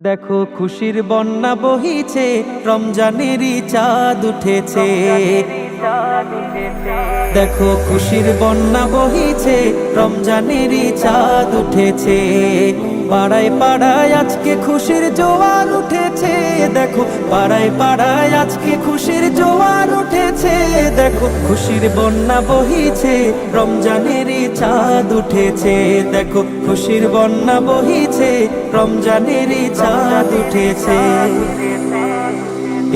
দেখো খুশির বন্যা বহিছে, রমজানেরই চাঁদ উঠেছে। দেখো খুশির বন্যা বহিছে, রমজানেরই চাঁদ উঠেছে। পাড়ায় পাড়ায় আজকে খুশির জোয়ার উঠেছে। দেখো পাড়ায় পাড়ায় আজকে খুশির জোয়ার উঠেছে। দেখো খুশির বন্যা বহিছে, রমজানেরই চাঁদ উঠেছে। দেখো খুশির বন্যা বহিছে, রমজানেরই চাঁদ উঠেছে।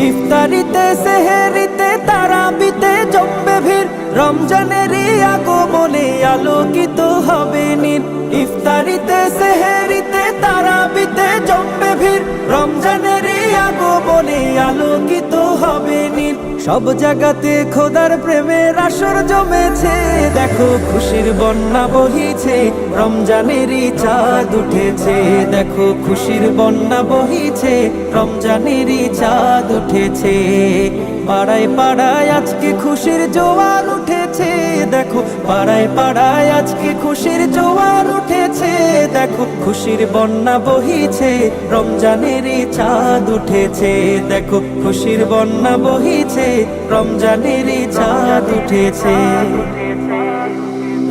ইফতারিতে সেহেরিতে তারাবিতে জমবে ভিড়, রমজানেরই আগমনে আলোকিত হবে নীর। ইফতারিতে সেহেরিতে তারাবিতে জমবে ভিড়, রমজানেরই আগমনে আলোকিত হবে নীর। সব জায়গাতে খোদার প্রেমের আসর জমেছে। দেখো খুশির বন্যা বহিছে, রমজানেরই চাঁদ উঠেছে। দেখো খুশির বন্যা বহিছে, রমজানেরই চাঁদ উঠেছে। পাড়ায় পাড়ায় আজকে খুশির জোয়ার উঠেছে। দেখো পাড়ায় পাড়ায় আজকে খুশির জোয়ার উঠেছে। দেখো খুশির বন্যা বহিছে, রমজানেরই চাঁদ উঠেছে। দেখো খুশির বন্যা বহিছে, রমজানেরই চাঁদ উঠেছে।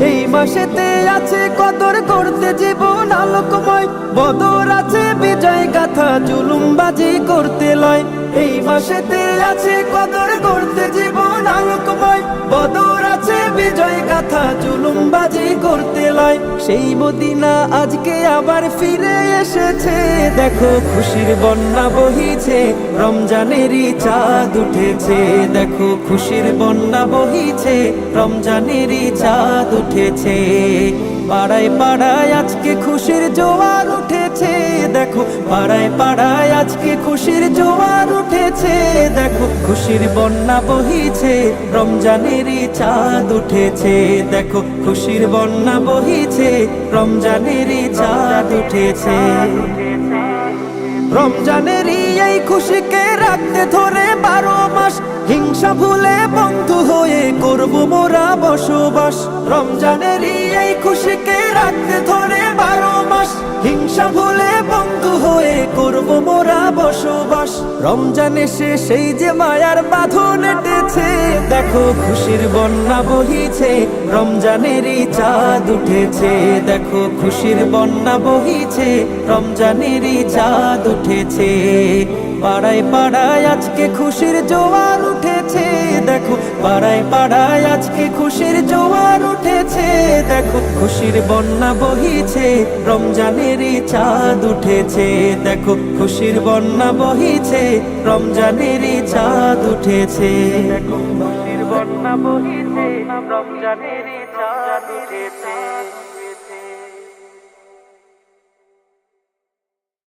এই মাসেতে আছে কদর করতে জীবন আলোকময়, বদর আছে বিজয় গাথা জুলুমবাজি করতে লয়। এই মাসেতে আছে কদর করতে জীবন আলোকময়, বদর আছে বিজয় গাথা জুলুমবাজি করতে লয়। সেই মদিনা আজকে আবার ফিরে এসেছে। দেখো খুশির বন্যা বহিছে, রমজানেরই চাঁদ উঠেছে। দেখো খুশির বন্যা বহিছে, রমজানেরই চাঁদ উঠেছে। পাড়ায় পাড়ায় আজকে খুশির জোয়ার উঠেছে। দেখো পাড়ায় পাড়ায় আজকে খুশির জোয়ার উঠেছে। দেখো খুশির বন্যা বহিছে, রমজানেরই চাঁদ উঠেছে। দেখো খুশির বন্যা বহিছে, রমজানেরই চাঁদ উঠেছে। রমজানেরই এই খুশিকে রাখতে ধরে 12 মাস, হিংসা ভুলে বন্ধু হয়ে করব মোরা বসবাস। রমজানেরই এই খুশিকে রাখতে ধরে 12 মাস, হিংসা ভুলে বন্ধু হয়ে করব মোরা বসবাস। রমজান এসে সেই যে মায়ার বাঁধন এঁটেছে। দেখো খুশির বন্যা বহিছে, রমজানেরই চাঁদ উঠেছে। দেখো খুশির বন্যা বহিছে, রমজানেরই চাঁদ উঠেছে। পাড়ায় পাড়ায় আজকে খুশির জোয়ার উঠেছে। দেখো পাড়ায় পাড়ায় আজকে খুশির জোয়ার উঠেছে। দেখো খুশির বন্যা বহিছে, রমজানেরই চাঁদ উঠেছে। দেখো খুশির বন্যা বহিছে, রমজানেরই চাঁদ উঠেছে। দেখো খুশির বন্যা বহিছে, রমজানেরই চাঁদ উঠেছে।